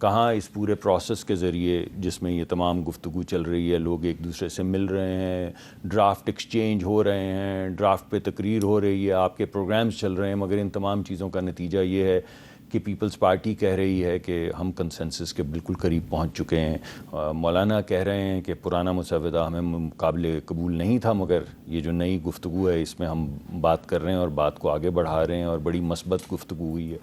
کہاں اس پورے پروسیس کے ذریعے جس میں یہ تمام گفتگو چل رہی ہے، لوگ ایک دوسرے سے مل رہے ہیں، ڈرافٹ ایکسچینج ہو رہے ہیں، ڈرافٹ پہ تقریر ہو رہی ہے، آپ کے پروگرامز چل رہے ہیں، مگر ان تمام چیزوں کا نتیجہ یہ ہے کہ پیپلز پارٹی کہہ رہی ہے کہ ہم کنسنسس کے بالکل قریب پہنچ چکے ہیں، مولانا کہہ رہے ہیں کہ پرانا مسودہ ہمیں قابل قبول نہیں تھا، مگر یہ جو نئی گفتگو ہے اس میں ہم بات کر رہے ہیں اور بات کو آگے بڑھا رہے ہیں اور بڑی مثبت گفتگو ہوئی ہے۔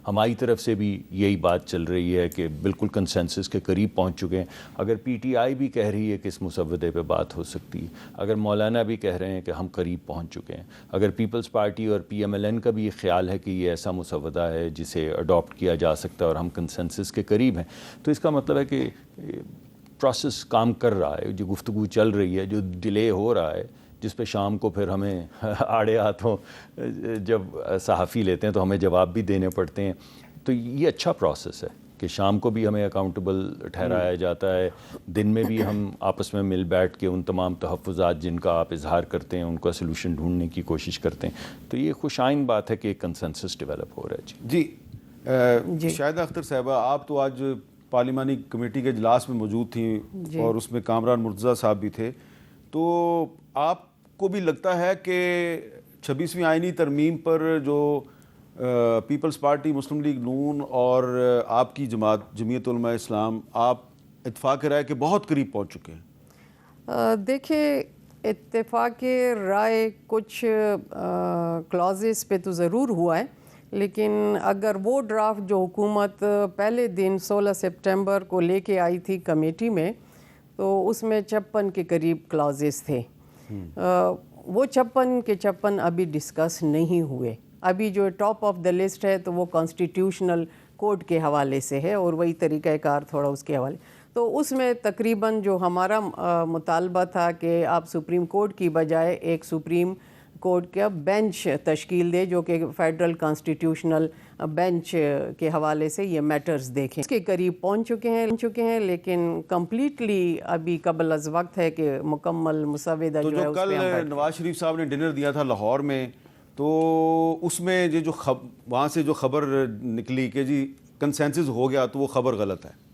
ہماری طرف سے بھی یہی بات چل رہی ہے کہ بالکل کنسنسس کے قریب پہنچ چکے ہیں۔ اگر پی ٹی آئی بھی کہہ رہی ہے کہ اس مسودے پہ بات ہو سکتی ہے، اگر مولانا بھی کہہ رہے ہیں کہ ہم قریب پہنچ چکے ہیں، اگر پیپلز پارٹی اور پی ایم ایل این کا بھی یہ خیال ہے کہ یہ ایسا مسودہ ہے جسے اڈاپٹ کیا جا سکتا ہے اور ہم کنسنسس کے قریب ہیں، تو اس کا مطلب ہے کہ پروسیس کام کر رہا ہے، جو گفتگو چل رہی ہے، جو ڈیلے ہو رہا ہے، جس پہ شام کو پھر ہمیں آڑے ہاتھوں جب صحافی لیتے ہیں تو ہمیں جواب بھی دینے پڑتے ہیں، تو یہ اچھا پروسیس ہے کہ شام کو بھی ہمیں اکاؤنٹیبل ٹھہرایا جاتا ہے، دن میں بھی ہم آپس میں مل بیٹھ کے ان تمام تحفظات جن کا آپ اظہار کرتے ہیں ان کا سلوشن ڈھونڈنے کی کوشش کرتے ہیں، تو یہ خوش آئند بات ہے کہ ایک کنسنسس ڈیولپ ہو رہا ہے۔ جی شاہدہ اختر صاحبہ، آپ تو آج پارلیمانی کمیٹی کے اجلاس میں موجود تھیں اور اس میں کامران مرتضیٰ صاحب بھی تھے، تو آپ کو بھی لگتا ہے کہ 26ویں آئینی ترمیم پر جو پیپلز پارٹی، مسلم لیگ نون اور آپ کی جماعت جمعیت علماء اسلام، آپ اتفاق رائے کے بہت قریب پہنچ چکے ہیں؟ دیکھیں، اتفاق رائے کچھ کلازز پہ تو ضرور ہوا ہے، لیکن اگر وہ ڈرافٹ جو حکومت پہلے دن 16 سپٹمبر کو لے کے آئی تھی کمیٹی میں، تو اس میں 56 کے قریب کلازز تھے۔ وہ 56 کے 56 ابھی ڈسکس نہیں ہوئے۔ ابھی جو ٹاپ آف دا لسٹ ہے تو وہ کانسٹیٹیوشنل کوڈ کے حوالے سے ہے اور وہی طریقہ کار تھوڑا اس کے حوالے، تو اس میں تقریباً جو ہمارا مطالبہ تھا کہ آپ سپریم کورٹ کی بجائے ایک سپریم کورٹ کا بینچ تشکیل دے جو کہ فیڈرل کانسٹیٹیوشنل بینچ کے حوالے سے یہ میٹرز دیکھیں، اس کے قریب پہنچ چکے ہیں لیکن کمپلیٹلی ابھی قبل از وقت ہے کہ مکمل مسودہ تو جو ہے جو اس پہ کل ہم بیٹھیں۔ نواز شریف صاحب نے ڈنر دیا تھا لاہور میں، تو اس میں یہ جو وہاں سے جو خبر نکلی کہ جی کنسنسس ہو گیا، تو وہ خبر غلط ہے۔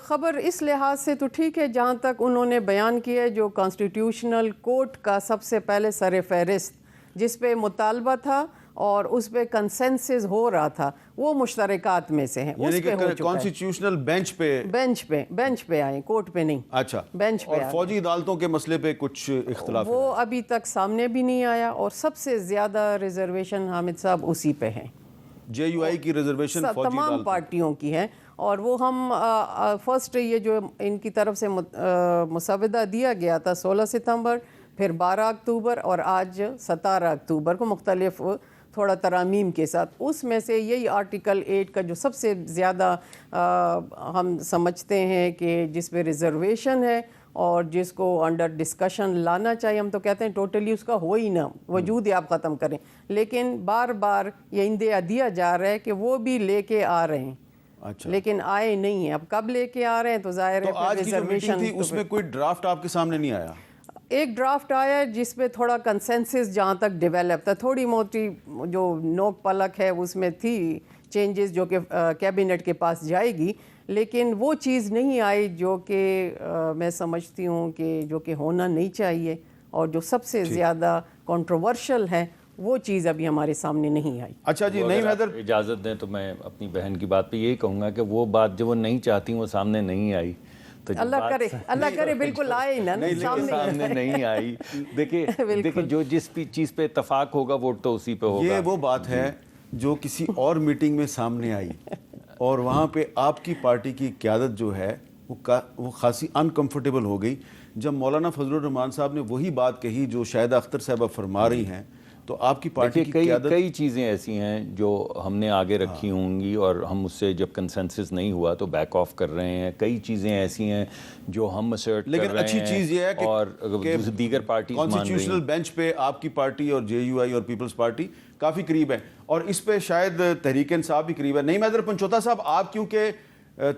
خبر اس لحاظ سے تو ٹھیک ہے جہاں تک انہوں نے بیان کیا ہے، جو کانسٹیٹیوشنل کورٹ کا سب سے پہلے سر فہرست جس پہ مطالبہ تھا اور اس پہ کنسنسس ہو رہا تھا، وہ مشترکات میں سے ہیں، یعنی اس پہ ہو کہ چکا ہے۔ کانسٹیٹیوشنل بینچ پہ آئیں، کورٹ پہ نہیں، اچھا، بینچ پہ اور آئیں۔ فوجی عدالتوں کے مسئلے پہ کچھ اختلاف وہ ابھی تک سامنے بھی نہیں آیا، اور سب سے زیادہ ریزرویشن حامد صاحب اسی پہ ہیں، جے یو آئی کی ریزرویشن فوجی تمام عدالتوں پارٹیوں کی ہیں، اور وہ ہم فرسٹ یہ جو ان کی طرف سے مسودہ دیا گیا تھا 16 ستمبر، پھر 12 اکتوبر اور آج 17 اکتوبر کو مختلف تھوڑا ترامیم کے ساتھ، اس میں سے یہی آرٹیکل 8 کا جو سب سے زیادہ ہم سمجھتے ہیں کہ جس پہ ریزرویشن ہے اور جس کو انڈر ڈسکشن لانا چاہیے، ہم تو کہتے ہیں ٹوٹلی اس کا ہو ہی نہ، وجود ہی آپ ختم کریں، لیکن بار بار یہ اندیا دیا جا رہا ہے کہ وہ بھی لے کے آ رہے ہیں، اچھا، لیکن آئے نہیں ہیں۔ اب کب لے کے آ رہے ہیں تو ظاہر ہے تو آج کی جو میٹنگ تھی اس میں کوئی ڈرافٹ آپ کے سامنے نہیں آیا؟ ایک ڈرافٹ آیا جس میں تھوڑا کنسنسس جہاں تک ڈیولپ تھا، تھوڑی موٹی جو نوک پلک ہے اس میں تھی چینجز جو کہ کیبنٹ کے پاس جائے گی، لیکن وہ چیز نہیں آئی جو کہ میں سمجھتی ہوں کہ جو کہ ہونا نہیں چاہیے، اور جو سب سے زیادہ کنٹروورشل ہے وہ چیز ابھی ہمارے سامنے نہیں آئی۔ اچھا جی، نہیں حیدر، اجازت دیں تو میں اپنی بہن کی بات پہ یہی کہوں گا کہ وہ بات جو وہ نہیں چاہتی وہ سامنے نہیں آئی، تو اللہ کرے بالکل آئے نا، سامنے نہیں آئی۔ دیکھیں جو جس چیز پہ اتفاق ہوگا ووٹ تو اسی پہ ہوگا۔ یہ وہ بات ہے جو کسی اور میٹنگ میں سامنے آئی اور وہاں پہ آپ کی پارٹی کی قیادت جو ہے وہ خاصی انکمفرٹیبل ہو گئی جب مولانا فضل الرحمان صاحب نے وہی بات کہی جو شاہدہ اختر صاحبہ فرما رہی ہیں، تو آپ کی پارٹی کی قیادت، کئی چیزیں ایسی ہیں جو ہم نے آگے رکھی ہوں گی اور ہم اس سے جب کنسنسس نہیں ہوا تو بیک آف کر رہے ہیں، کئی چیزیں ایسی ہیں جو ہم اسرٹ کر رہے ہیں، لیکن اچھی چیز یہ ہے اور دیگر پارٹیز مان رہی ہیں۔ کانسٹیٹیوشنل بینچ پہ آپ کی پارٹی اور جے یو آئی اور پیپلز پارٹی کافی قریب ہے، اور اس پہ شاید تحریک انصاف بھی قریب ہے۔ نہیں مہدر پنچوتا صاحب، آپ کیونکہ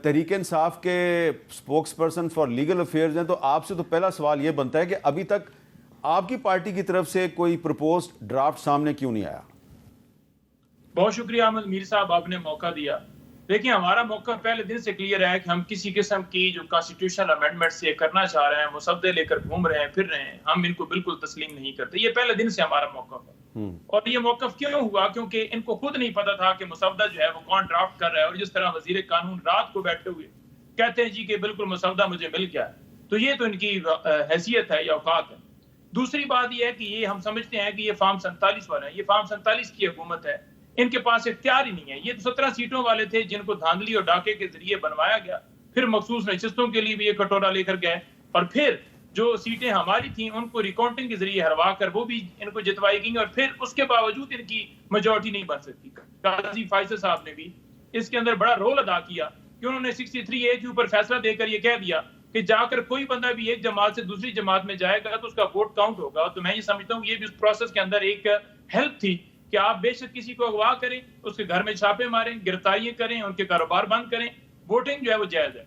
تحریک انصاف کے spokes person for legal affairs ہیں، تو آپ سے تو پہلا سوال یہ بنتا ہے کہ ابھی تک آپ کی پارٹی کی طرف سے کوئی پرپوزڈ ڈرافٹ سامنے کیوں نہیں آیا؟ بہت شکریہ احمد میر صاحب، آپ نے موقع دیا۔ دیکھیں ہمارا موقع پہلے دن سے کلیئر ہے کہ ہم کسی قسم کی جو کانسٹیٹیوشنل امینڈمنٹ سے کرنا چاہ رہے ہیں، مسودے لے کر گھوم رہے ہیں پھر رہے ہیں، ہم ان کو بالکل تسلیم نہیں کرتے. یہ پہلے دن سے ہمارا موقف ہے. اور یہ موقف کیوں ہوا؟ کیونکہ ان کو خود نہیں پتا تھا کہ مسودہ جو ہے وہ کون ڈرافٹ کر رہا ہے. اور جس طرح وزیر قانون رات کو بیٹھے ہوئے کہتے ہیں جی کہ بالکل مسودہ مجھے مل گیا ہے، تو یہ تو ان کی حیثیت ہے یا اوقات ہے. دوسری بات یہ ہے کہ یہ ہم سمجھتے ہیں کہ یہ فارم 47 والا ہے، یہ فارم 47 کی حکومت ہے، ان کے پاس اختیار ہی نہیں ہے. یہ تو 17 سیٹوں والے تھے جن کو دھاندلی اور ڈاکے کے ذریعے بنوایا گیا، پھر مخصوص نشستوں کے لیے بھی یہ کٹورا لے کر گئے، اور پھر جو سیٹیں ہماری تھیں ان کو ریکاؤنٹنگ کے ذریعے ہروا کر وہ بھی ان کو جتوائی گئیں، اور پھر اس کے باوجود ان کی میجورٹی نہیں بن سکتی. قاضی فائز صاحب نے بھی اس کے اندر بڑا رول ادا کیا کہ انہوں نے 63A کے اوپر فیصلہ دے کر یہ کہہ دیا کہ جا کر کوئی بندہ بھی ایک جماعت سے دوسری جماعت میں جائے گا تو اس کا ووٹ کاؤنٹ ہوگا. تو میں یہ سمجھتا ہوں یہ بھی اس پروسیس کے اندر ایک ہیلپ تھی کہ آپ بے شک کسی کو اغوا کریں، اس کے گھر میں چھاپے ماریں، گرفتاریاں کریں، ان کے کاروبار بند کریں، ووٹنگ جو ہے وہ جائز ہے.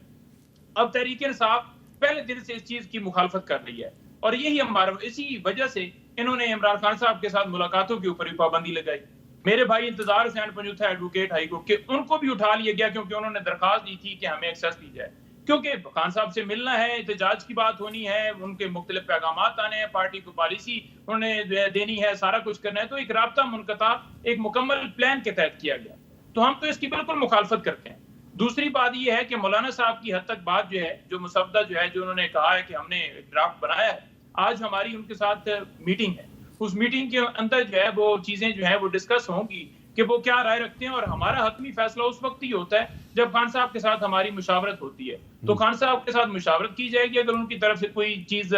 اب تحریک انصاف پہلے دن سے اس چیز کی مخالفت کر رہی ہے، اور یہی ہمارا اسی وجہ سے انہوں نے عمران خان صاحب کے ساتھ ملاقاتوں کے اوپر بھی پابندی لگائی. میرے بھائی انتظار حسین پنجوتھا ایڈوکیٹ ہائی کورٹ کے ان کو بھی اٹھا لیا گیا کیونکہ انہوں نے درخواست دی تھی کہ ہمیں ایکسیس دی جائے، کیونکہ خان صاحب سے ملنا ہے، احتجاج کی بات ہونی ہے، ان کے مختلف پیغامات آنے ہیں، پارٹی کو پالیسی انہوں نے دینی ہے، سارا کچھ کرنا ہے. تو ایک رابطہ منقطع ایک مکمل پلان کے تحت کیا گیا. تو ہم تو اس کی بالکل مخالفت کرتے ہیں. دوسری بات یہ ہے کہ مولانا صاحب کی حد تک بات جو ہے، جو مسودہ جو ہے جو انہوں نے کہا ہے کہ ہم نے ڈرافٹ بنایا ہے، آج ہماری ان کے ساتھ میٹنگ ہے. اس میٹنگ کے اندر جو ہے وہ چیزیں جو ہے وہ ڈسکس ہوں گی کہ وہ کیا رائے رکھتے ہیں، اور ہمارا حتمی فیصلہ اس وقت ہی ہوتا ہے جب خان صاحب کے ساتھ ہماری مشاورت ہوتی ہے. تو خان صاحب کے ساتھ مشاورت کی جائے گی. اگر ان کی طرف سے کوئی چیز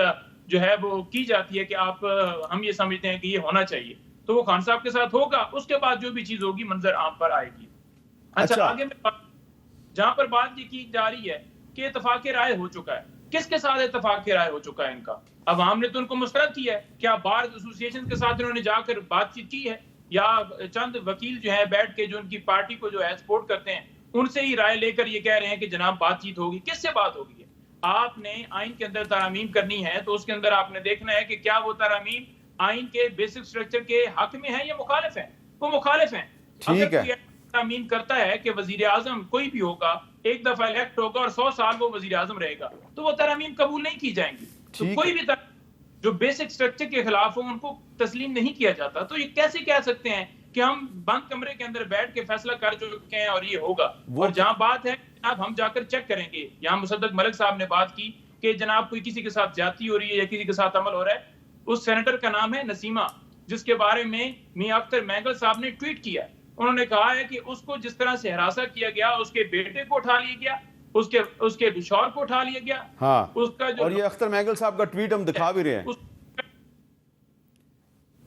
جو ہے وہ کی جاتی ہے کہ آپ ہم یہ سمجھتے ہیں کہ یہ ہونا چاہیے، تو وہ خان صاحب کے ساتھ ہوگا. اس کے بعد جو بھی چیز ہوگی منظر عام پر آئے گی. اچھا آگے میں جہاں پر بات یہ کی جا رہی ہے کہ اتفاق رائے ہو چکا ہے، کس کے ساتھ اتفاق رائے ہو چکا ہے ان کا؟ عوام نے تو ان کو مسترد کیا ہے. کیا بار ایسوسیشن کے ساتھ انہوں نے جا کر بات چیت کی ہے، یا چند وکیل جو ہیں بیٹھ کے جو ان کی پارٹی کو جو ہے سپورٹ کرتے ہیں ان سے ہی رائے لے کر یہ کہہ رہے ہیں کہ جناب بات چیت ہوگی؟ کس سے بات ہوگی ہے؟ آپ نے آئین کے اندر ترامیم کرنی ہے تو اس کے اندر آپ نے دیکھنا ہے کہ کیا وہ ترامیم آئین کے بیسک سٹرکچر کے حق میں ہیں یا مخالف ہیں. وہ مخالف ہیں. اگر کوئی ترامیم کرتا ہے کہ وزیر اعظم کوئی بھی ہوگا ایک دفعہ الیکٹ ہوگا اور 100 سال وہ وزیر اعظم رہے گا، تو وہ ترامیم قبول نہیں کی جائیں گی. تو کوئی بھی جو بیسک سٹرکچر کے خلاف ہو ان کو تسلیم نہیں کیا جاتا. تو یہ کیسے کہہ سکتے ہیں کہ ہم بند کمرے کے اندر بیٹھ کے فیصلہ کر چکے ہیں اور یہ ہوگا؟ اور جہاں بات ہے جناب ہم جا کر چیک کریں گے. یہاں مصدق ملک صاحب نے بات کی کہ جناب کوئی کسی کے ساتھ زیادتی ہو رہی ہے یا کسی کے ساتھ عمل ہو رہا ہے. اس سینیٹر کا نام ہے نسیمہ، جس کے بارے میں میاں اختر مینگل صاحب نے ٹویٹ کیا. انہوں نے کہا ہے کہ اس کو جس طرح سے ہراساں کیا گیا، اس کے بیٹے کو اٹھا لیا گیا، اس کے شوہر کو اٹھا لیا گیا. ہاں، اس کا جو اور یہ اختر مینگل صاحب کا ٹویٹ ہم دکھا بھی رہے ہیں.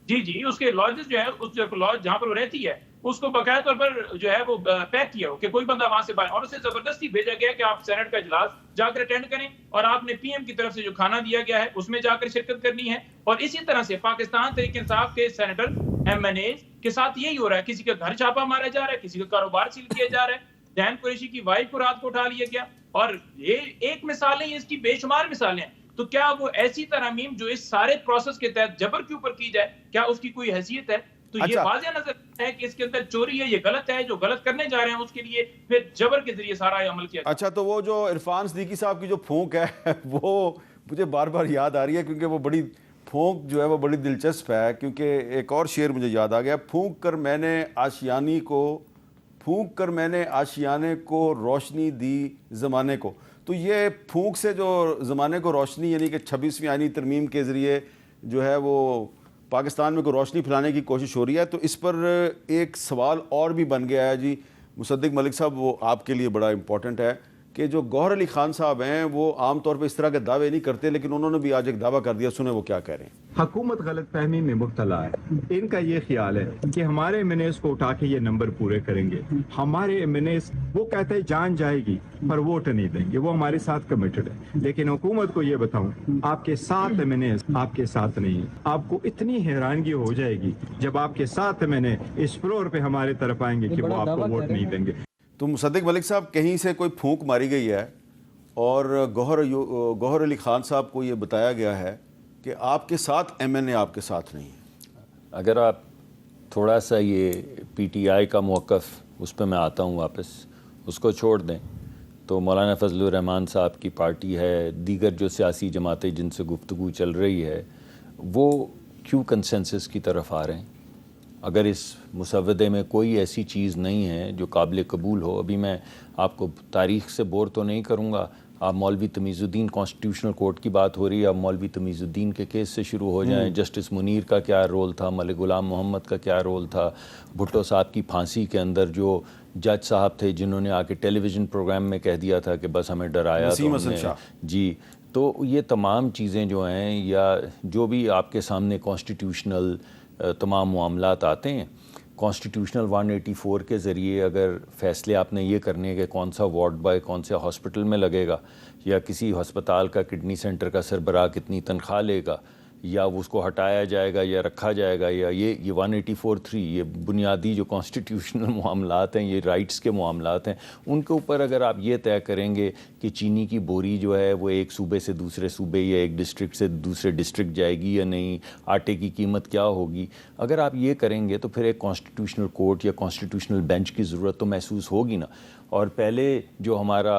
جی اس کے لاجز جو ہے اس لاج جہاں پر وہ رہتی ہے اس کو باقاعدہ طور پر جو ہے وہ پیک کیا ہو کہ کوئی بندہ وہاں سے باہر، اور اسے زبردستی بھیجا گیا کہ آپ سینٹ کا اجلاس جا کر اٹینڈ کریں، اور آپ نے پی ایم کی طرف سے جو کھانا دیا گیا ہے اس میں جا کر شرکت کرنی ہے. اور اسی طرح سے پاکستان تحریک انصاف کے سینیٹر ایم این اے کے ساتھ یہی ہو رہا ہے. کسی کا گھر چھاپا مارا جا رہا ہے، کسی کا کاروبار سیل کیا جا رہا ہے. جین قریشی کی وائف کو رات کو اٹھا لیا گیا. اور یہ ایک مثال نہیں، اس کی بے شمار مثالیں ہیں. تو کیا وہ ایسی ترامیم جو اس سارے پروسیس کے تحت جبر کے اوپر کی جائے، کیا اس کی کوئی حیثیت ہے؟ تو یہ واضح نظر ہے کہ اس کے اندر چوری ہے، یہ غلط ہے. جو غلط کرنے جا رہے ہیں اس کے لیے پھر جبر کے ذریعے سارا عمل کیا. اچھا، تو وہ جو عرفان صدیقی صاحب کی جو پھونک ہے وہ مجھے بار بار یاد آ رہی ہے، کیونکہ وہ بڑی پھونک جو ہے وہ بڑی دلچسپ ہے. کیونکہ ایک اور شعر مجھے یاد آ گیا، پھونک کر میں نے آشیانے کو روشنی دی زمانے کو. تو یہ پھونک سے جو زمانے کو روشنی، یعنی کہ 26ویں آئینی ترمیم کے ذریعے جو ہے وہ پاکستان میں کوئی روشنی پھیلانے کی کوشش ہو رہی ہے. تو اس پر ایک سوال اور بھی بن گیا ہے جی مصدق ملک صاحب، وہ آپ کے لیے بڑا امپورٹنٹ ہے کہ جو گوہر علی خان صاحب ہیں وہ عام طور پہ اس طرح کے دعوے نہیں کرتے، لیکن انہوں نے بھی آج ایک دعویٰ کر دیا. سنیں وہ کیا کہہ رہے ہیں. حکومت غلط فہمی میں مبتلا ہے. ان کا یہ خیال ہے کہ ہمارے ایمنیز کو اٹھا کے یہ نمبر پورے کریں گے. ہمارے ایمنیز وہ کہتے ہیں جان جائے گی پر ووٹ نہیں دیں گے، وہ ہمارے ساتھ کمیٹڈ ہے. لیکن حکومت کو یہ بتاؤں، آپ کے ساتھ ایمنیز آپ کے ساتھ نہیں ہے. آپ کو اتنی حیرانگی ہو جائے گی جب آپ کے ساتھ ایمنیز اس فلور پہ ہمارے طرف آئیں گے کہ وہ آپ کو ووٹ نہیں دیں گے. تو مصدق ملک صاحب، کہیں سے کوئی پھونک ماری گئی ہے اور گوہر علی خان صاحب کو یہ بتایا گیا ہے کہ آپ کے ساتھ ایم این اے آپ کے ساتھ نہیں ہے. اگر آپ تھوڑا سا یہ پی ٹی آئی کا موقف اس پہ میں آتا ہوں واپس، اس کو چھوڑ دیں تو مولانا فضل الرحمان صاحب کی پارٹی ہے, دیگر جو سیاسی جماعتیں جن سے گفتگو چل رہی ہے, وہ کیوں کنسنسس کی طرف آ رہے ہیں؟ اگر اس مسودے میں کوئی ایسی چیز نہیں ہے جو قابل قبول ہو. ابھی میں آپ کو تاریخ سے بور تو نہیں کروں گا, آپ مولوی تمیز الدین کانسٹیٹیوشنل کورٹ کی بات ہو رہی ہے, اب مولوی تمیز الدین کے کیس سے شروع ہو جائیں. جسٹس منیر کا کیا رول تھا, ملک غلام محمد کا کیا رول تھا, بھٹو صاحب کی پھانسی کے اندر جو جج صاحب تھے جنہوں نے آ کے ٹیلی ویژن پروگرام میں کہہ دیا تھا کہ بس ہمیں ڈرایا تو ہم نے جی. تو یہ تمام چیزیں جو ہیں یا جو بھی آپ کے سامنے کانسٹیٹیوشنل تمام معاملات آتے ہیں, کانسٹیٹیوشنل 184 کے ذریعے اگر فیصلے آپ نے یہ کرنے کہ کون سا وارڈ بائے کون سے ہاسپٹل میں لگے گا, یا کسی ہسپتال کا کڈنی سینٹر کا سربراہ کتنی تنخواہ لے گا, یا اس کو ہٹایا جائے گا یا رکھا جائے گا, یا یہ 184(3) یہ بنیادی جو کانسٹیٹیوشنل معاملات ہیں, یہ رائٹس کے معاملات ہیں, ان کے اوپر اگر آپ یہ طے کریں گے کہ چینی کی بوری جو ہے وہ ایک صوبے سے دوسرے صوبے یا ایک ڈسٹرکٹ سے دوسرے ڈسٹرکٹ جائے گی یا نہیں, آٹے کی قیمت کیا ہوگی, اگر آپ یہ کریں گے تو پھر ایک کانسٹیٹیوشنل کورٹ یا کانسٹیٹیوشنل بینچ کی ضرورت تو محسوس ہوگی نا. اور پہلے جو ہمارا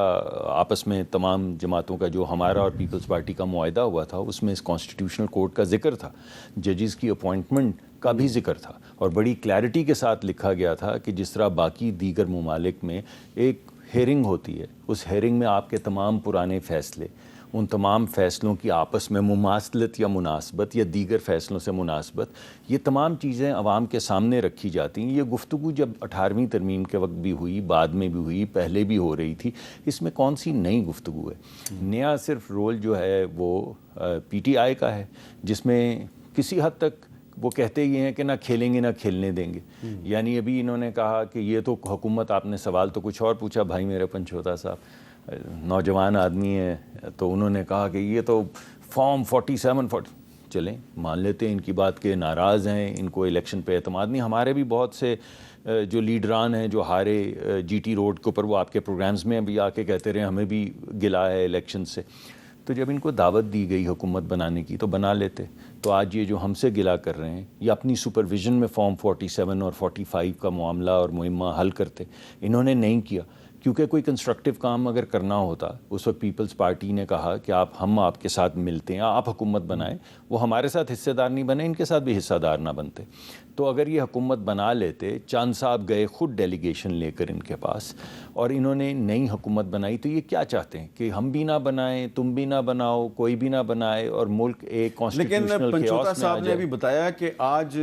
آپس میں تمام جماعتوں کا جو ہمارا اور پیپلز پارٹی کا معاہدہ ہوا تھا, اس میں اس کانسٹیٹیوشنل کورٹ کا ذکر تھا, ججز کی اپوائنٹمنٹ کا بھی ذکر تھا, اور بڑی کلیئرٹی کے ساتھ لکھا گیا تھا کہ جس طرح باقی دیگر ممالک میں ایک ہیرنگ ہوتی ہے, اس ہیرنگ میں آپ کے تمام پرانے فیصلے, ان تمام فیصلوں کی آپس میں مماثلت یا مناسبت یا دیگر فیصلوں سے مناسبت, یہ تمام چیزیں عوام کے سامنے رکھی جاتی ہیں. یہ گفتگو جب 18ویں ترمیم کے وقت بھی ہوئی, بعد میں بھی ہوئی, پہلے بھی ہو رہی تھی, اس میں کون سی نئی گفتگو ہے؟ نیا صرف رول جو ہے وہ پی ٹی آئی کا ہے, جس میں کسی حد تک وہ کہتے یہ ہیں کہ نہ کھیلیں گے نہ کھیلنے دیں گے. یعنی ابھی انہوں نے کہا کہ یہ تو حکومت, آپ نے سوال تو کچھ اور پوچھا بھائی میرے پنچھوتا صاحب, نوجوان آدمی ہے, تو انہوں نے کہا کہ یہ تو فارم 47 چلیں مان لیتے ہیں ان کی بات کہ ناراض ہیں, ان کو الیکشن پہ اعتماد نہیں. ہمارے بھی بہت سے جو لیڈران ہیں جو ہارے جی ٹی روڈ کے اوپر, وہ آپ کے پروگرامز میں بھی آ کے کہتے رہے ہمیں بھی گلا ہے الیکشن سے. تو جب ان کو دعوت دی گئی حکومت بنانے کی تو بنا لیتے. تو آج یہ جو ہم سے گلا کر رہے ہیں, یہ اپنی سپرویژن میں فارم 47 اور 45 کا معاملہ اور مہمہ حل کرتے. انہوں نے نہیں کیا, کیونکہ کوئی کنسٹرکٹیو کام اگر کرنا ہوتا, اس وقت پیپلز پارٹی نے کہا کہ ہم آپ کے ساتھ ملتے ہیں, آپ حکومت بنائیں. وہ ہمارے ساتھ حصے دار نہیں بنے, ان کے ساتھ بھی حصہ دار نہ بنتے. تو اگر یہ حکومت بنا لیتے, چاند صاحب گئے خود ڈیلیگیشن لے کر ان کے پاس, اور انہوں نے نئی حکومت بنائی, تو یہ کیا چاہتے ہیں کہ ہم بھی نہ بنائیں, تم بھی نہ بناؤ, کوئی بھی نہ بنائے, اور ملک ایک کانسٹیٹیوشنل لیکن کیوس پنچوتا میں صاحب نے ابھی بتایا کہ آج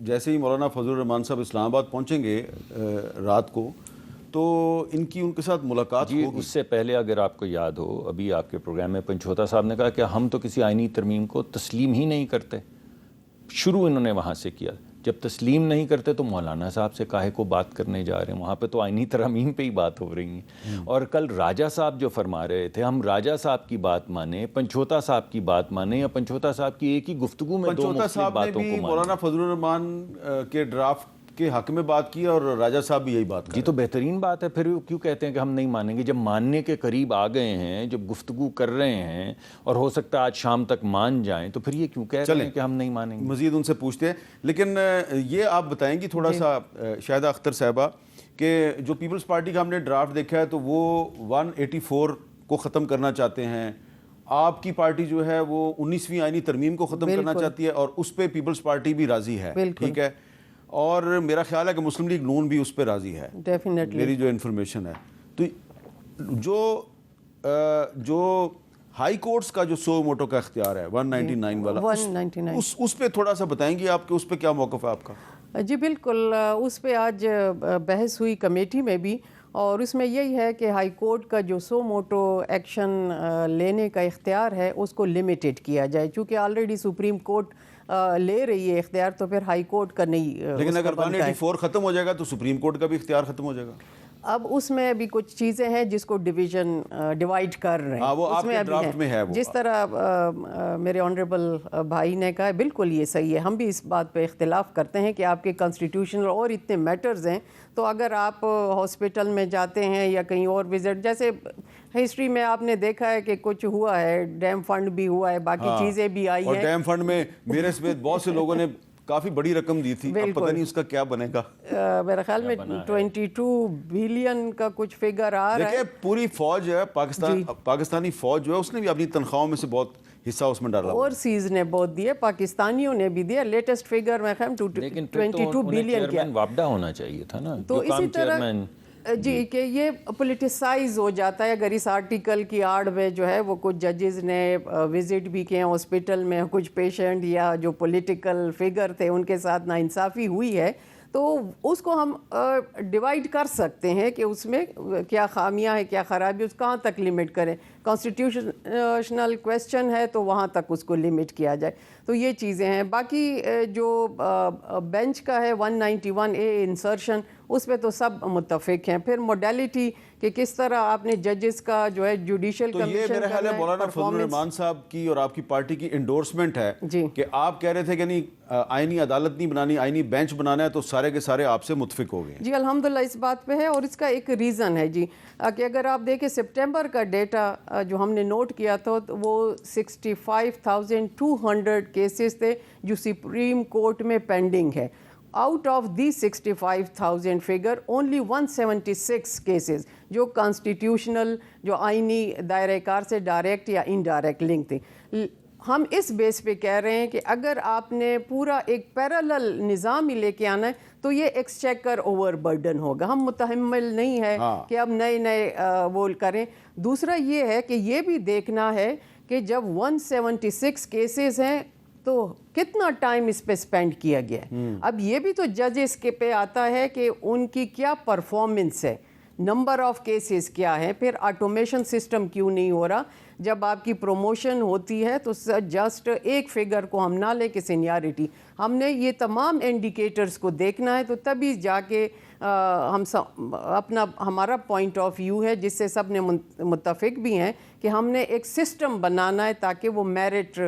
جیسے ہی مولانا فضل الرحمان صاحب اسلام آباد پہنچیں گے رات کو, تو ان کے ساتھ ملاقات جی ہوگی. اس سے پہلے اگر آپ کو یاد ہو, ابھی آپ کے پروگرام میں پنچھوتا صاحب نے کہا کہ ہم تو کسی آئینی ترمیم کو تسلیم ہی نہیں کرتے. شروع انہوں نے وہاں سے کیا. جب تسلیم نہیں کرتے تو مولانا صاحب سے کاہے کو بات کرنے جا رہے ہیں, وہاں پہ تو آئینی ترمیم پہ ہی بات ہو رہی ہیں. اور کل راجہ صاحب جو فرما رہے تھے, ہم راجہ صاحب کی بات مانیں, پنچھوتا صاحب کی بات مانیں, یا پنچھوتا صاحب کی ایک ہی گفتگو میں دو مختلف باتوں کو مانیں. پنچھوتا صاحب نے بھی مولانا فضل الرحمان کے ڈرافٹ کے حق میں بات کی, اور راجہ صاحب بھی یہی بات کی. جی تو بہترین بات ہے. پھر کیوں کہتے ہیں کہ ہم نہیں مانیں گے؟ جب ماننے کے قریب آ گئے ہیں, جب گفتگو کر رہے ہیں, اور ہو سکتا ہے آج شام تک مان جائیں, تو پھر یہ کیوں کہہ رہے ہیں کہ ہم نہیں مانیں گے؟ مزید ان سے پوچھتے ہیں. لیکن یہ آپ بتائیں گی تھوڑا سا شاہدہ اختر صاحبہ, کہ جو پیپلز پارٹی کا ہم نے ڈرافٹ دیکھا ہے تو وہ 184 کو ختم کرنا چاہتے ہیں. آپ کی پارٹی جو ہے وہ 19ویں آئینی ترمیم کو ختم کرنا چاہتی ہے, اور اس پہ پیپلز پارٹی بھی راضی ہے. ٹھیک ہے, اور میرا خیال ہے کہ مسلم لیگ نون بھی اس پہ راضی ہے, میری جو انفارمیشن ہے. تو جو ہائی کورٹس کا جو سو موٹو کا اختیار ہے 199 والا, اس پہ تھوڑا سا بتائیں گے آپ کہ اس پہ کیا موقف ہے آپ کا؟ جی بالکل, اس پہ آج بحث ہوئی کمیٹی میں بھی, اور اس میں یہی ہے کہ ہائی کورٹ کا جو سو موٹو ایکشن لینے کا اختیار ہے اس کو لمیٹڈ کیا جائے. چونکہ آلریڈی سپریم کورٹ لے رہی ہے اختیار, تو پھر ہائی کورٹ کا نہیں. لیکن اگر 184 ختم ہو جائے گا تو سپریم کورٹ کا بھی اختیار ختم ہو جائے گا. اب اس میں بھی کچھ چیزیں ہیں جس کو ڈیوائڈ کر رہے ہیں. وہ آپ کے ڈرافٹ میں ہے. جس طرح میرے آنریبل بھائی نے کہا, بالکل یہ صحیح ہے. ہم بھی اس بات پہ اختلاف کرتے ہیں کہ آپ کے کانسٹیٹیوشنل اور اتنے میٹرز ہیں, تو اگر آپ ہاسپٹل میں جاتے ہیں یا کہیں اور وزٹ, جیسے ہسٹری میں آپ نے دیکھا ہے کہ کچھ ہوا ہے, ڈیم فنڈ بھی ہوا ہے, باقی چیزیں بھی آئی ہیں. اور ڈیم فنڈ میں میرے سمیت بہت سے لوگوں نے کافی بڑی رقم دی تھی, اب پتہ نہیں اس کا کیا بنے گا. میرے خیال میں 22 بلین کا کچھ فگر آ رہا ہے. دیکھیں پوری فوج ہے پاکستانی فوج جو ہے اس نے بھی اپنی تنخواہوں میں سے بہت حصہ اس میں ڈالا. اوورسیز نے بہت دیے, پاکستانیوں نے بھی دیا. لیٹسٹ فگر میں خیال 22 بلین کیا وابڈا ہونا چاہیے تھا نا. تو اسی طرح جی کہ یہ پولیٹیسائز ہو جاتا ہے. اگر اس آرٹیکل کی آڑ میں جو ہے وہ کچھ ججز نے وزٹ بھی کیے ہاسپٹل میں, کچھ پیشنٹ یا جو پولیٹیکل فگر تھے ان کے ساتھ ناانصافی ہوئی ہے, تو اس کو ہم ڈیوائیڈ کر سکتے ہیں کہ اس میں کیا خامیاں ہیں, کیا خرابی, اس کہاں تک لمٹ کریں. کانسٹیٹیوشنل کویسچن ہے تو وہاں تک اس کو لمٹ کیا جائے. تو یہ چیزیں ہیں. باقی جو بینچ کا ہے 191A انسرشن, اس پہ تو سب متفق ہیں. پھر موڈیلٹی کہ کس طرح آپ نے ججز کا جو ہے جوڈیشل کمیشن, تو یہ میرے خیال ہے مولانا فضل الرحمان صاحب کی اور آپ کی پارٹی کی انڈورسمنٹ ہے کہ آپ کہہ رہے تھے کہ نہیں آئینی عدالت نہیں بنانی, آئینی بینچ بنانا ہے, تو سارے کے سارے آپ سے متفق ہو گئے. جی الحمدللہ اس بات پہ ہے. اور اس کا ایک ریزن ہے جی کہ اگر آپ دیکھیں سپٹمبر کا ڈیٹا جو ہم نے نوٹ کیا تھا وہ 65,200 کیسز تھے جو سپریم کورٹ میں پینڈنگ ہے. Out of the 65,000 figure only 176 cases جو کانسٹیٹیوشنل جو آئینی دائرہ کار سے ڈائریکٹ یا انڈائریکٹ لنک تھے. ہم اس بیس پہ کہہ رہے ہیں کہ اگر آپ نے پورا ایک پیرالل نظام ہی لے کے آنا ہے تو یہ ایکسچیکر اوور برڈن ہوگا. ہم متحمل نہیں ہے کہ اب نئے وہ کریں. دوسرا یہ ہے کہ یہ بھی دیکھنا ہے کہ جب 176 کیسز ہیں تو کتنا ٹائم اس پہ سپینڈ کیا گیا ہے. اب یہ بھی تو ججز کے پہ آتا ہے کہ ان کی کیا پرفارمنس ہے, نمبر آف کیسز کیا ہے, پھر آٹومیشن سسٹم کیوں نہیں ہو رہا. جب آپ کی پروموشن ہوتی ہے تو جسٹ ایک فگر کو ہم نہ لے کے سینیارٹی, ہم نے یہ تمام انڈیکیٹرز کو دیکھنا ہے. تو تبھی جا کے ہمارا پوائنٹ آف ویو ہے جس سے سب نے متفق بھی ہیں کہ ہم نے ایک سسٹم بنانا ہے تاکہ وہ میرٹ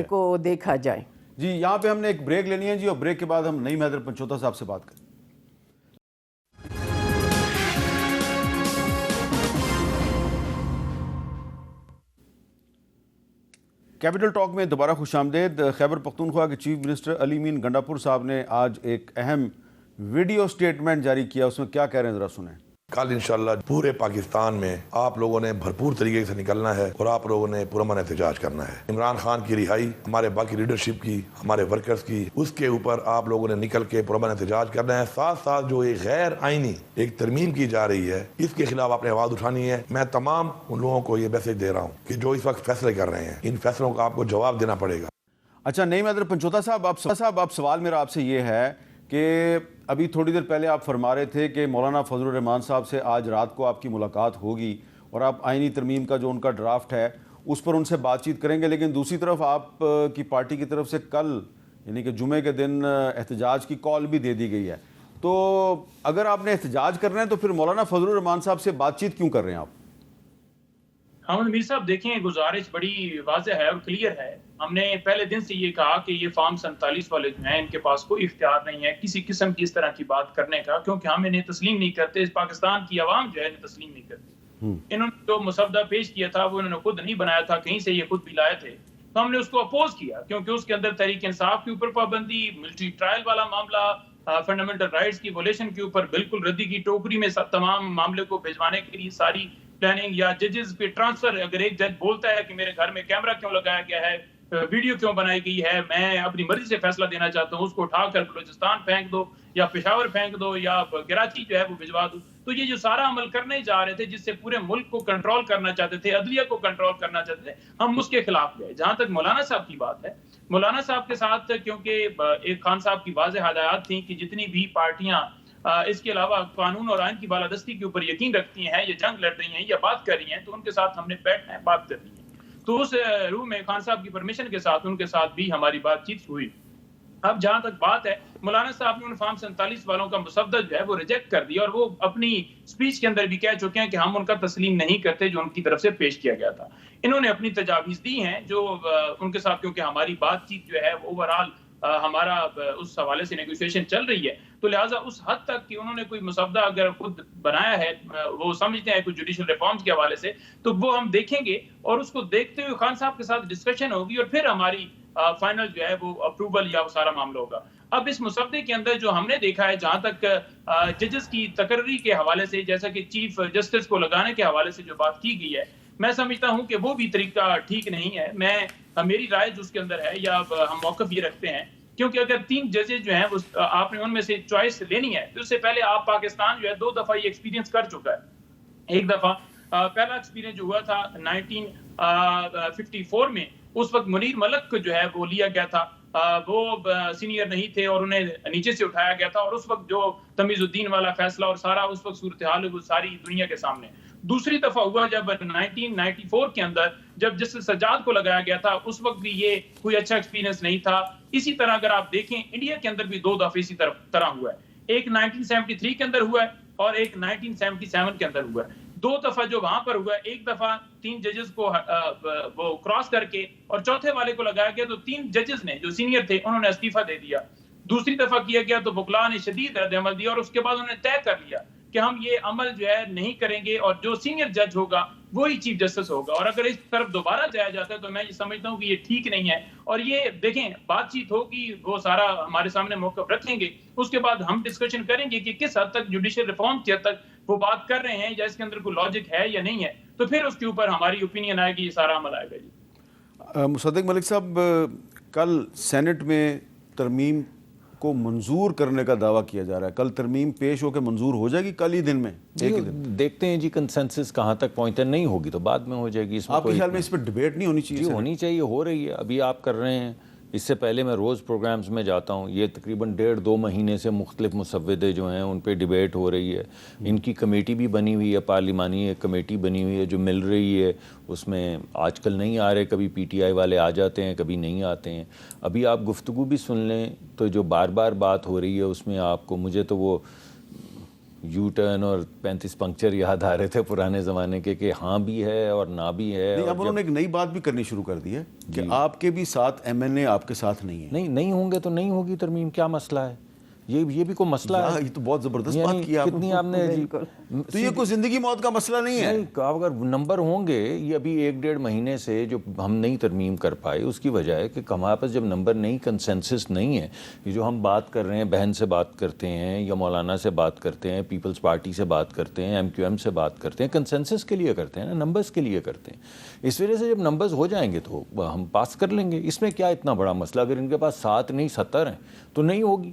کو دیکھا جائے. جی یہاں پہ ہم نے ایک بریک لینی ہے جی, اور بریک کے بعد ہم نعیم حیدر پنچوتا صاحب سے بات کریں. کیپٹل ٹاک میں دوبارہ خوش آمدید. خیبر پختونخوا کے چیف منسٹر علی مین گنڈاپور صاحب نے آج ایک اہم ویڈیو سٹیٹمنٹ جاری کیا. اس میں کیا کہہ رہے ہیں ذرا سنیں. کل انشاءاللہ پورے پاکستان میں آپ لوگوں نے بھرپور طریقے سے نکلنا ہے اور آپ لوگوں نے پرامن احتجاج کرنا ہے. عمران خان کی رہائی, ہمارے باقی لیڈرشپ کی, ہمارے ورکرز کی, اس کے اوپر آپ لوگوں نے نکل کے پرامن احتجاج کرنا ہے. ساتھ ساتھ جو ایک غیر آئینی ایک ترمیم کی جا رہی ہے اس کے خلاف آپ نے آواز اٹھانی ہے. میں تمام ان لوگوں کو یہ میسج دے رہا ہوں کہ جو اس وقت فیصلے کر رہے ہیں ان فیصلوں کا آپ کو جواب دینا پڑے گا. اچھا نعیم حیدر پنچوتا صاحب, آپ سوال میرا آپ سے یہ ہے کہ ابھی تھوڑی دیر پہلے آپ فرما رہے تھے کہ مولانا فضل الرحمان صاحب سے آج رات کو آپ کی ملاقات ہوگی اور آپ آئینی ترمیم کا جو ان کا ڈرافٹ ہے اس پر ان سے بات چیت کریں گے, لیکن دوسری طرف آپ کی پارٹی کی طرف سے کل یعنی کہ جمعے کے دن احتجاج کی کال بھی دے دی گئی ہے. تو اگر آپ نے احتجاج کرنا ہے تو پھر مولانا فضل الرحمان صاحب سے بات چیت کیوں کر رہے ہیں آپ؟ حامد میر صاحب دیکھیں گزارش بڑی واضح ہے اور کلیئر ہے. ہم نے پہلے دن سے یہ کہا کہ یہ فارم 47 والے جو ہیں ان کے پاس کوئی اختیار نہیں ہے کسی قسم کی اس طرح کی بات کرنے کا, کیونکہ ہم انہیں تسلیم نہیں کرتے. پاکستان کی عوام جو ہے انہیں تسلیم نہیں کرتی. انہوں نے جو مسودہ پیش کیا تھا وہ انہوں نے خود نہیں بنایا تھا, کہیں سے یہ خود بھی لائے تھے. تو ہم نے اس کو اپوز کیا کیونکہ اس کے اندر تحریک انصاف کے اوپر پابندی, ملٹری ٹرائل والا معاملہ, فنڈامنٹل رائٹس کی ویولیشن کے اوپر بالکل ردی کی ٹوکری میں تمام معاملے کو بھجوانے کے لیے ساری پلاننگ, یا ججز پہ ٹرانسفر. اگر ایک جج بولتا ہے کہ میرے گھر میں کیمرہ کیوں لگایا گیا ہے, ویڈیو کیوں بنائی گئی ہے, میں اپنی مرضی سے فیصلہ دینا چاہتا ہوں, اس کو اٹھا کر بلوچستان پھینک دو یا پشاور پھینک دو یا کراچی جو ہے وہ بھجوا دو. تو یہ جو سارا عمل کرنے جا رہے تھے جس سے پورے ملک کو کنٹرول کرنا چاہتے تھے, عدلیہ کو کنٹرول کرنا چاہتے تھے, ہم اس کے خلاف گئے. جہاں تک مولانا صاحب کی بات ہے, مولانا صاحب کے ساتھ کیونکہ ایک خان صاحب کی واضح ہدایات تھیں کہ جتنی بھی پارٹیاں اس کے علاوہ قانون اور آئین کی بالادستی کے اوپر یقین رکھتی ہیں یا جنگ لڑ رہی ہیں یا بات کر رہی ہیں تو ان کے ساتھ ہم نے بیٹھنا ہے, بات کرنی ہے. تو اس روح میں خان صاحب کی پرمیشن کے ساتھ ان کے ساتھ بھی ہماری بات چیت ہوئی. اب جہاں تک بات ہے, مولانا صاحب نے فارم 47 والوں کا مسودہ جو ہے وہ ریجیکٹ کر دیا اور وہ اپنی سپیچ کے اندر بھی کہہ چکے ہیں کہ ہم ان کا تسلیم نہیں کرتے جو ان کی طرف سے پیش کیا گیا تھا. انہوں نے اپنی تجاویز دی ہیں جو ان کے ساتھ, کیونکہ ہماری بات چیت جو ہے اوور آل ہمارا اس حوالے سے نیگوشیشن چل رہی ہے, تو لہٰذا اس حد تک کہ انہوں نے کوئی مسودہ اگر خود بنایا ہے, وہ سمجھتے ہیں کوئی جوڈیشل ریفارمز کے حوالے سے, تو وہ ہم دیکھیں گے اور اس کو دیکھتے ہوئے خان صاحب کے ساتھ ڈسکشن ہوگی اور پھر ہماری فائنل جو ہے وہ اپروول یا وہ سارا معاملہ ہوگا. اب اس مسودے کے اندر جو ہم نے دیکھا ہے، جہاں تک ججز کی تقرری کے حوالے سے، جیسا کہ چیف جسٹس کو لگانے کے حوالے سے جو بات کی گئی ہے، میں سمجھتا ہوں کہ وہ بھی طریقہ ٹھیک نہیں ہے. میری رائے جو اس کے اندر ہے، یا ہم موقف یہ رکھتے ہیں، کیونکہ اگر 3 ججز جو ہیں آپ نے ان میں سے چوائس لینی ہے، تو اس سے پہلے آپ پاکستان جو ہے 2 دفعہ یہ ایکسپیرینس کر چکا ہے. ایک دفعہ پہلا ایکسپیرینس جو ہوا تھا 1954 میں، اس وقت منیر ملک کو جو ہے وہ لیا گیا تھا، وہ سینئر نہیں تھے اور انہیں نیچے سے اٹھایا گیا تھا، اور اس وقت جو تمیز الدین والا فیصلہ اور سارا اس وقت صورتحال وہ ساری دنیا کے سامنے. دوسری دفعہ ہوا جب 1994 کے اندر جب جسٹس سجاد کو لگایا گیا تھا، اس وقت بھی یہ کوئی اچھا ایکسپیرینس نہیں تھا. اسی طرح اگر آپ دیکھیں انڈیا کے اندر بھی 2 دفعہ اسی طرح ہوا ہے. ایک 1973 کے اندر ہوا ہے اور ایک 1977 کے اندر ہوا ہے. 2 دفعہ جو وہاں پر ہوا ہے، ایک دفعہ 3 ججز کو وہ کراس کر کے اور چوتھے والے کو لگایا گیا، تو 3 ججز نے جو سینئر تھے انہوں نے استعفیٰ دے دیا. دوسری دفعہ کیا گیا تو وکلاء نے شدید رد عمل دیا، اور اس کے بعد انہوں نے طے کر لیا کہ ہم یہ عمل جو ہے نہیں کریں گے، اور جو سینئر جج ہوگا وہی چیف جسٹس ہوگا. اور اگر اس طرف دوبارہ جایا جاتا ہے تو میں یہ سمجھتا ہوں کہ یہ ٹھیک نہیں ہے. اور یہ دیکھیں، بات چیت ہوگی، وہ سارا ہمارے سامنے موقف رکھیں گے، اس کے بعد ہم ڈسکشن کریں گے کہ کس حد تک جوڈیشل ریفارم کی حد تک وہ بات کر رہے ہیں، یا اس کے اندر کوئی لاجک ہے یا نہیں ہے. تو پھر اس کے اوپر ہماری اوپینین آئے گی، یہ سارا عمل آئے گا. جی مصدق ملک صاحب، کل سینٹ میں ترمیم کو منظور کرنے کا دعویٰ کیا جا رہا ہے. کل ترمیم پیش ہو کے منظور ہو جائے گی کل ہی دن میں؟ ایک ہی دن دیکھتے ہیں جی کنسنسس کہاں تک پہنچتا ہے. نہیں ہوگی تو بعد میں ہو جائے گی. آپ کے خیال میں اس پہ ڈیبیٹ نہیں ہونی چاہیے؟ جی ہونی چاہیے، ہو رہی ہے. ابھی آپ کر رہے ہیں. اس سے پہلے میں روز پروگرامز میں جاتا ہوں. یہ تقریباً 1.5-2 مہینے سے مختلف مسودے جو ہیں ان پہ ڈیبیٹ ہو رہی ہے. ان کی کمیٹی بھی بنی ہوئی ہے، پارلیمانی ایک کمیٹی بنی ہوئی ہے جو مل رہی ہے. اس میں آج کل نہیں آ رہے، کبھی پی ٹی آئی والے آ جاتے ہیں، کبھی نہیں آتے ہیں. ابھی آپ گفتگو بھی سن لیں تو جو بار بار بات ہو رہی ہے اس میں آپ کو، مجھے تو وہ یو ٹرن اور 35 پنکچر یاد آ رہے تھے پرانے زمانے کے، کہ ہاں بھی ہے اور نہ بھی ہے. اب انہوں نے ایک نئی بات بھی کرنی شروع کر دی ہے کہ آپ کے بھی ساتھ ایم این اے آپ کے ساتھ نہیں ہیں. نہیں ہوں گے تو نہیں ہوگی ترمیم. کیا مسئلہ ہے؟ یہ بھی کوئی مسئلہ ہے؟ یہ تو بہت زبردست بات کی کتنی آپ نے. تو یہ کوئی زندگی موت کا مسئلہ نہیں ہے. اگر نمبر ہوں گے، یہ ابھی 1-1.5 مہینے سے جو ہم نہیں ترمیم کر پائے، اس کی وجہ ہے کہ ہمارے پاس جب نمبر نہیں، کنسنسس نہیں ہے. یہ جو ہم بات کر رہے ہیں، بہن سے بات کرتے ہیں یا مولانا سے بات کرتے ہیں، پیپلز پارٹی سے بات کرتے ہیں، ایم کیو ایم سے بات کرتے ہیں، کنسنسس کے لیے کرتے ہیں نا، نمبرز کے لیے کرتے ہیں. اس وجہ سے جب نمبرز ہو جائیں گے تو ہم پاس کر لیں گے. اس میں کیا اتنا بڑا مسئلہ؟ اگر ان کے پاس 7 نہیں 70 ہیں تو نہیں ہوگی.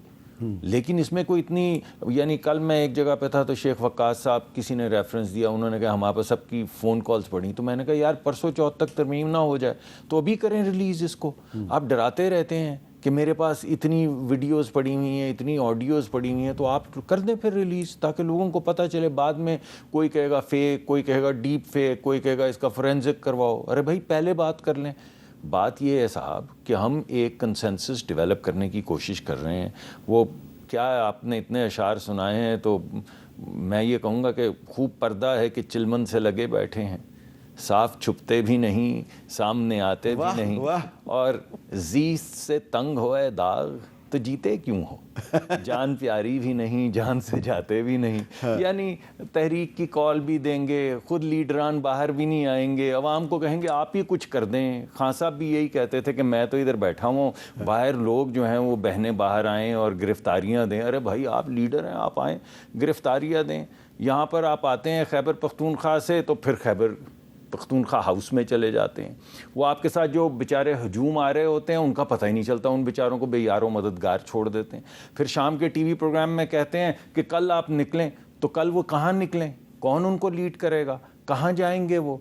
لیکن اس میں کوئی اتنی، یعنی کل میں ایک جگہ پہ تھا تو شیخ وقاص صاحب کسی نے ریفرنس دیا، انہوں نے کہا ہمارے پاس سب کی فون کالز پڑھی. تو میں نے کہا یار پرسوں چوتھ تک ترمیم نہ ہو جائے تو ابھی کریں ریلیز اس کو. آپ ڈراتے رہتے ہیں کہ میرے پاس اتنی ویڈیوز پڑی ہوئی ہیں، اتنی آڈیوز پڑی ہوئی ہیں، تو آپ کر دیں پھر ریلیز تاکہ لوگوں کو پتہ چلے. بعد میں کوئی کہے گا فیک، کوئی کہے گا ڈیپ فیک، کوئی کہے گا اس کا فورینزک کرواؤ. ارے بھائی پہلے بات کر لیں. بات یہ ہے صاحب کہ ہم ایک کنسنسس ڈیولپ کرنے کی کوشش کر رہے ہیں. وہ کیا آپ نے اتنے اشعار سنائے ہیں، تو میں یہ کہوں گا کہ خوب پردہ ہے کہ چلمن سے لگے بیٹھے ہیں، صاف چھپتے بھی نہیں، سامنے آتے بھی نہیں، اور زیست سے تنگ ہوئے داغ تو جیتے کیوں ہو، جان پیاری بھی نہیں، جان سے جاتے بھی نہیں. یعنی تحریک کی کال بھی دیں گے، خود لیڈران باہر بھی نہیں آئیں گے، عوام کو کہیں گے آپ ہی کچھ کر دیں. خان صاحب بھی یہی کہتے تھے کہ میں تو ادھر بیٹھا ہوں، باہر لوگ جو ہیں وہ بہنیں باہر آئیں اور گرفتاریاں دیں. ارے بھائی آپ لیڈر ہیں، آپ آئیں گرفتاریاں دیں. یہاں پر آپ آتے ہیں خیبر پختونخوا سے تو پھر خیبر پختونخوا ہاؤس میں چلے جاتے ہیں. وہ آپ کے ساتھ جو بیچارے ہجوم آ رہے ہوتے ہیں ان کا پتہ ہی نہیں چلتا، ان بیچاروں کو بے یار و مددگار چھوڑ دیتے ہیں. پھر شام کے ٹی وی پروگرام میں کہتے ہیں کہ کل آپ نکلیں، تو کل وہ کہاں نکلیں؟ کون ان کو لیڈ کرے گا؟ کہاں جائیں گے وہ؟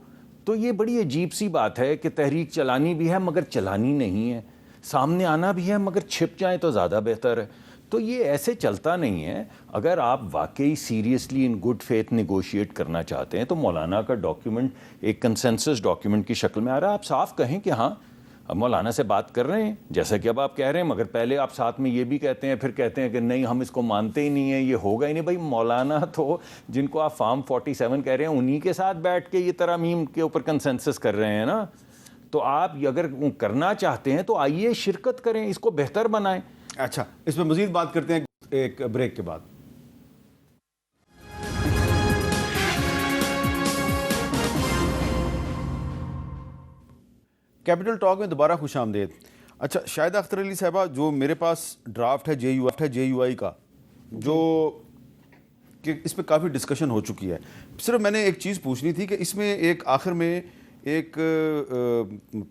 تو یہ بڑی عجیب سی بات ہے کہ تحریک چلانی بھی ہے مگر چلانی نہیں ہے، سامنے آنا بھی ہے مگر چھپ جائیں تو زیادہ بہتر ہے. تو یہ ایسے چلتا نہیں ہے. اگر آپ واقعی seriously in good faith negotiate کرنا چاہتے ہیں تو مولانا کا ڈاکیومنٹ ایک کنسنسس ڈاکیومنٹ کی شکل میں آ رہا ہے. آپ صاف کہیں کہ ہاں اب مولانا سے بات کر رہے ہیں جیسا کہ اب آپ کہہ رہے ہیں، مگر پہلے آپ ساتھ میں یہ بھی کہتے ہیں، پھر کہتے ہیں کہ نہیں ہم اس کو مانتے ہی نہیں ہیں، یہ ہوگا ہی نہیں. بھائی مولانا تو جن کو آپ فارم 47 کہہ رہے ہیں انہی کے ساتھ بیٹھ کے یہ ترامیم کے اوپر کنسنسس کر رہے ہیں نا. تو آپ اگر کرنا چاہتے ہیں تو آئیے شرکت کریں، اس کو بہتر بنائیں. اچھا، اس پہ مزید بات کرتے ہیں ایک بریک کے بعد. کیپٹل ٹاک میں دوبارہ خوش آمدید. اچھا شاہدہ اختر علی صاحبہ، جو میرے پاس ڈرافٹ ہے جے یو آئی کا، جو کہ اس پہ کافی ڈسکشن ہو چکی ہے، صرف میں نے ایک چیز پوچھنی تھی کہ اس میں ایک آخر میں ایک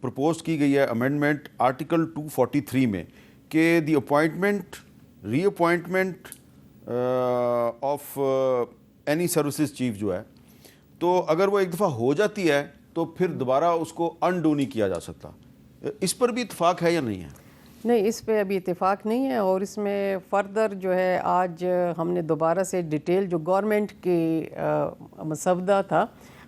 پرپوز کی گئی ہے امینڈمنٹ آرٹیکل 243 میں کہ the appointment reappointment of any services chief جو ہے، تو اگر وہ ایک دفعہ ہو جاتی ہے تو پھر دوبارہ اس کو انڈو نہیں کیا جا سکتا، اس پر بھی اتفاق ہے یا نہیں ہے؟ نہیں، اس پہ ابھی اتفاق نہیں ہے، اور اس میں فردر جو ہے آج ہم نے دوبارہ سے ڈیٹیل جو گورنمنٹ کی مسودہ تھا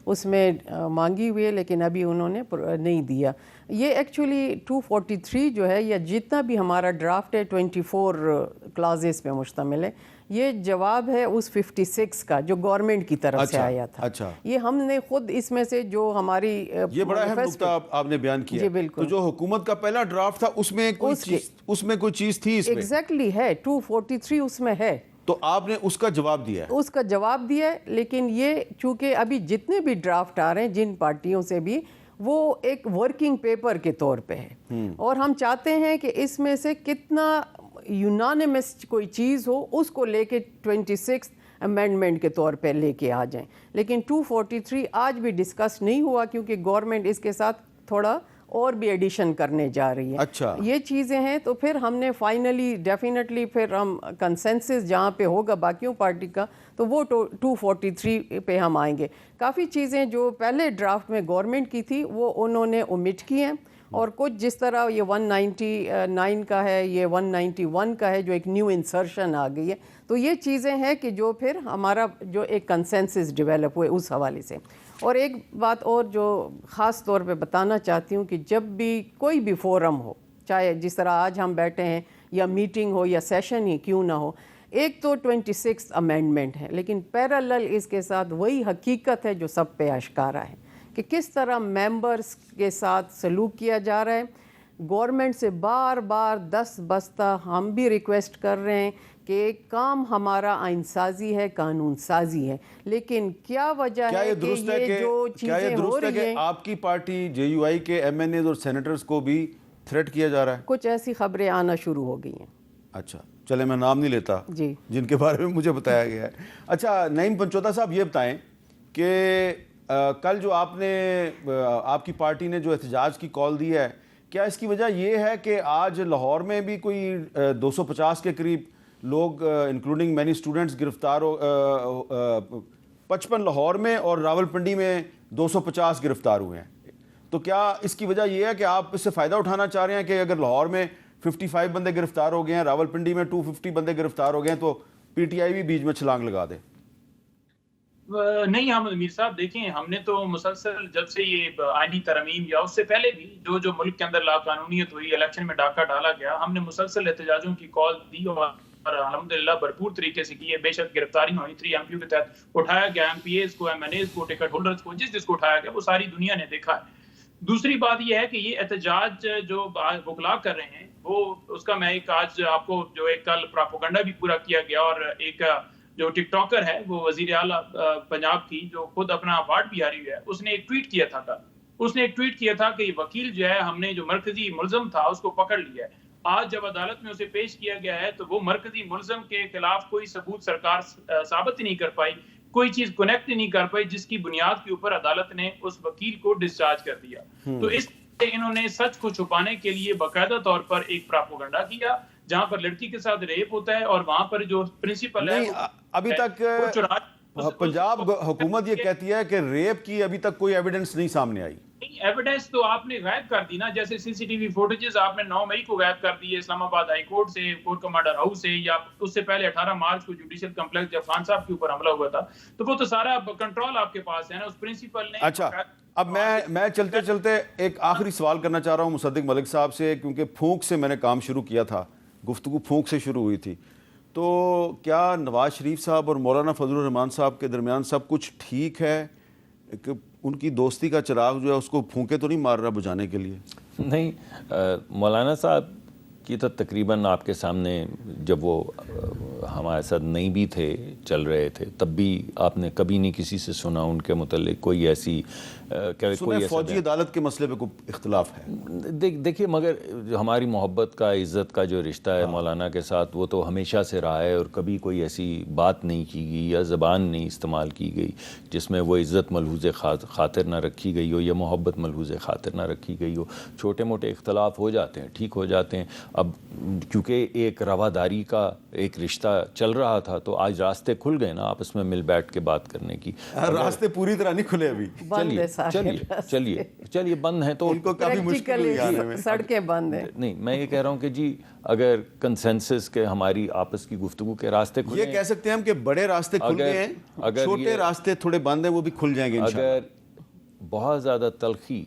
اس میں مانگی ہوئی ہے، لیکن ابھی انہوں نے نہیں دیا۔ یہ ایکچولی 243 جو ہے یا جتنا بھی ہمارا ڈرافٹ ہے 24 کلازز پہ مشتمل ہے، یہ جواب ہے اس 56 کا جو گورنمنٹ کی طرف سے آیا تھا۔ اچھا، یہ ہم نے خود اس میں سے جو ہماری یہ بڑا اہم نکتہ آپ نے بیان کیا، جی بالکل، تو جو حکومت کا پہلا ڈرافٹ تھا اس میں کوئی چیز تھی اس میں؟ ایگزیکٹلی ہے، 243 اس میں ہے، تو آپ نے اس کا جواب دیا ہے؟ اس کا جواب دیا ہے، لیکن یہ چونکہ ابھی جتنے بھی ڈرافٹ آ رہے ہیں جن پارٹیوں سے بھی، وہ ایک ورکنگ پیپر کے طور پہ ہے، اور ہم چاہتے ہیں کہ اس میں سے کتنا یونانیمس کوئی چیز ہو اس کو لے کے 26 امینڈمنٹ کے طور پہ لے کے آ جائیں، لیکن 243 آج بھی ڈسکس نہیں ہوا کیونکہ گورنمنٹ اس کے ساتھ تھوڑا اور بھی ایڈیشن کرنے جا رہی ہے۔ اچھا، یہ چیزیں ہیں، تو پھر ہم نے فائنلی ڈیفینیٹلی پھر ہم کنسنسس جہاں پہ ہوگا باقیوں پارٹی کا، تو وہ 243 پہ ہم آئیں گے۔ کافی چیزیں جو پہلے ڈرافٹ میں گورنمنٹ کی تھی وہ انہوں نے اومٹ کی ہیں، اور کچھ جس طرح یہ 199 کا ہے، یہ 191 کا ہے جو ایک نیو انسرشن آ گئی ہے، تو یہ چیزیں ہیں کہ جو پھر ہمارا جو ایک کنسنسس ڈیولپ ہوئے اس حوالے سے۔ اور ایک بات اور جو خاص طور پہ بتانا چاہتی ہوں کہ جب بھی کوئی بھی فورم ہو، چاہے جس طرح آج ہم بیٹھے ہیں یا میٹنگ ہو یا سیشن ہی کیوں نہ ہو، ایک تو 26 امینڈمنٹ ہے، لیکن پیرالل اس کے ساتھ وہی حقیقت ہے جو سب پہ آشکارا ہے کہ کس طرح ممبرز کے ساتھ سلوک کیا جا رہا ہے۔ گورنمنٹ سے بار بار دست بستہ ہم بھی ریکویسٹ کر رہے ہیں کہ کام ہمارا آئین سازی ہے، قانون سازی ہے، لیکن کیا وجہ ہے کہ یہ جو چیزیں ہو رہی ہیں، آپ کی پارٹی جے یو آئی کے ایم این ایز اور سینیٹرز کو بھی تھریٹ کیا جا رہا ہے؟ کچھ ایسی خبریں آنا شروع ہو گئی ہیں۔ اچھا چلے، میں نام نہیں لیتا جی، جن کے بارے میں مجھے بتایا گیا ہے۔ اچھا نعیم پنچوتا صاحب، یہ بتائیں کہ کل جو آپ کی پارٹی نے جو احتجاج کی کال دی ہے، کیا اس کی وجہ یہ ہے کہ آج لاہور میں بھی کوئی 250 کے قریب لوگ انکلوڈنگ مینی اسٹوڈنٹس گرفتار 55 لاہور میں اور راولپنڈی میں 250 گرفتار ہوئے ہیں، تو کیا اس کی وجہ یہ ہے کہ آپ اس سے فائدہ اٹھانا چاہ رہے ہیں کہ اگر لاہور میں 55 بندے گرفتار ہو گئے ہیں، راولپنڈی میں 250 بندے گرفتار ہو گئے ہیں، تو پی ٹی آئی بھی بیچ میں چھلانگ لگا دے؟ نہیں احمد امیر صاحب، دیکھیں ہم نے تو مسلسل جب سے یہ آئینی ترمیم یا اس سے پہلے بھی جو ملک کے اندر لا قانونیت ہوئی، الیکشن میں ڈاکہ ڈالا گیا، ہم نے مسلسل احتجاجوں کی کال دی اور الحمدللہ بھرپور طریقے سے کی ہے۔ بے شک گرفتاری ہوئی 3 ایم پیو کے تحت اٹھایا گیا، ایم پی ایز کو، ایم این ایز کو، ٹکٹ ہولڈرز کو، جس کو اٹھایا گیا وہ ساری دنیا نے دیکھا ہے۔ دوسری بات یہ ہے کہ یہ احتجاج جو وکلا کر رہے ہیں، وہ اس کا میں ایک آج آپ کو جو ایک کل پراپوگنڈا بھی پورا کیا گیا، اور ایک جو ٹک ٹاکر ہے وہ وزیر اعلیٰ پنجاب کی جو خود اپنا اوارڈ بھی ہاری ہوئی ہے، اس نے ایک ٹویٹ کیا تھا کہ یہ وکیل جو ہے، ہم نے جو مرکزی ملزم تھا اس کو پکڑ لیا ہے۔ آج جب عدالت میں اسے پیش کیا گیا ہے تو وہ مرکزی ملزم کے خلاف کوئی ثبوت سرکار ثابت ہی نہیں کر پائی، کوئی چیز کنیکٹ نہیں کر پائی، جس کی بنیاد کے اوپر عدالت نے اس وکیل کو ڈسچارج کر دیا۔ تو اس انہوں نے سچ کو چھپانے کے لیے باقاعدہ طور پر ایک پراپوگنڈا کیا، جہاں پر لڑکی کے ساتھ ریپ ہوتا ہے اور وہاں پر جو پرنسپل ہے، ابھی تک پنجاب حکومت یہ کہتی ہے کہ ریپ کی ابھی تک کوئی ایویڈنس نہیں سامنے آئی۔ ایویڈنس تو آپ نے غائب کر دی نا، جیسے سی سی ٹی وی فوٹیجز آپ نے 9 مئی کو غائب کر دی ہے اسلام آباد ہائی کورٹ سے، کورٹ کمانڈر ہاؤس سے، یا اس سے پہلے 18 مارچ کو جوڈیشل کمپلیکس جب خان صاحب کے اوپر حملہ ہوا تھا، تو وہ تو سارا کنٹرول آپ کے پاس ہے نا، اس پرنسپل نے۔ اچھا، اب میں چلتے چلتے ایک آخری سوال کرنا چاہ رہا ہوں مصدق ملک صاحب سے، کیونکہ پھونک سے میں نے کام شروع کیا تھا، گفتگو پھونک سے شروع ہوئی تھی، تو کیا نواز شریف صاحب اور مولانا فضل الرحمان صاحب کے درمیان سب کچھ ٹھیک ہے کہ ان کی دوستی کا چراغ جو ہے اس کو پھونکے تو نہیں مار رہا بجھانے کے لیے؟ نہیں، مولانا صاحب یہ تو تقریباً آپ کے سامنے جب وہ ہمارے ساتھ نہیں بھی تھے چل رہے تھے تب بھی آپ نے کبھی نہیں کسی سے سنا ان کے متعلق کوئی ایسی فوجی عدالت کے مسئلے پہ کوئی اختلاف ہے؟ دیکھیے مگر ہماری محبت کا عزت کا جو رشتہ ہے مولانا کے ساتھ وہ تو ہمیشہ سے رہا ہے، اور کبھی کوئی ایسی بات نہیں کی گئی یا زبان نہیں استعمال کی گئی جس میں وہ عزت ملحوظ خاطر نہ رکھی گئی ہو یا محبت ملحوظ خاطر نہ رکھی گئی ہو۔ چھوٹے موٹے اختلاف ہو جاتے ہیں، ٹھیک ہو جاتے ہیں، اب کیونکہ ایک رواداری کا ایک رشتہ چل رہا تھا تو آج راستے کھل گئے نا آپس میں مل بیٹھ کے بات کرنے کی۔ راستے پوری طرح نہیں کھلے ابھی، چلیے بند ہیں تو ان کو کافی مشکل ہوئی آنے میں، سڑکیں بند ہیں۔ نہیں میں یہ کہہ رہا ہوں کہ جی اگر کنسنسس کے ہماری آپس کی گفتگو کے راستے کھلے، یہ کہہ سکتے ہیں ہم کہ بڑے راستے کھل گئے ہیں، چھوٹے راستے تھوڑے بند ہیں، وہ بھی کھل جائیں گے انشاءاللہ۔ اگر بہت زیادہ تلخی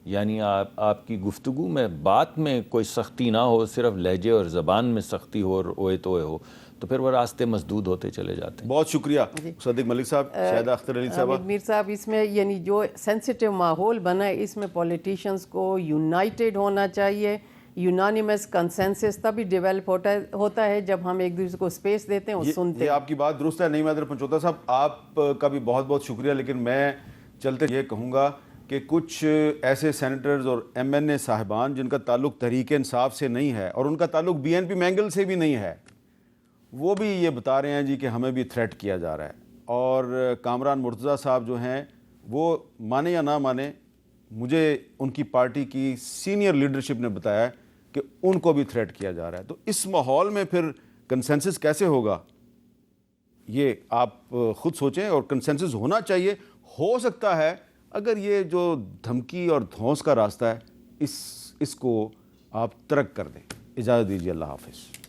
یعنی آپ کی گفتگو میں بات میں کوئی سختی نہ ہو، صرف لہجے اور زبان میں سختی ہو اور اوئے توئے ہو تو پھر وہ راستے مسدود ہوتے چلے جاتے ہیں۔ بہت شکریہ صدیق ملک صاحب، شاہدہ اختر علی صاحبہ۔ میر صاحب اس میں یعنی جو سینسیٹیو ماحول بنا ہے اس میں پولیٹیشنز کو یونائٹڈ ہونا چاہیے، یونانیمس کنسنسس تبھی ڈیولپ ہوتا ہے جب ہم ایک دوسرے کو اسپیس دیتے ہیں اور سنتے ہیں۔ یہ آپ کی بات درست ہے، نہیں مہدر پنچوتا صاحب آپ کا بھی بہت بہت شکریہ، لیکن میں چلتے یہ کہوں گا کہ کچھ ایسے سینیٹرز اور ایم این اے صاحبان جن کا تعلق تحریک انصاف سے نہیں ہے اور ان کا تعلق بی این پی مینگل سے بھی نہیں ہے، وہ بھی یہ بتا رہے ہیں جی کہ ہمیں بھی تھریٹ کیا جا رہا ہے، اور کامران مرتضیٰ صاحب جو ہیں وہ مانے یا نہ مانے، مجھے ان کی پارٹی کی سینئر لیڈرشپ نے بتایا کہ ان کو بھی تھریٹ کیا جا رہا ہے۔ تو اس ماحول میں پھر کنسنسس کیسے ہوگا یہ آپ خود سوچیں، اور کنسنسس ہونا چاہیے۔ ہو سکتا ہے اگر یہ جو دھمکی اور دھونس کا راستہ ہے اس کو آپ ترک کر دیں۔ اجازت دیجیے، اللہ حافظ۔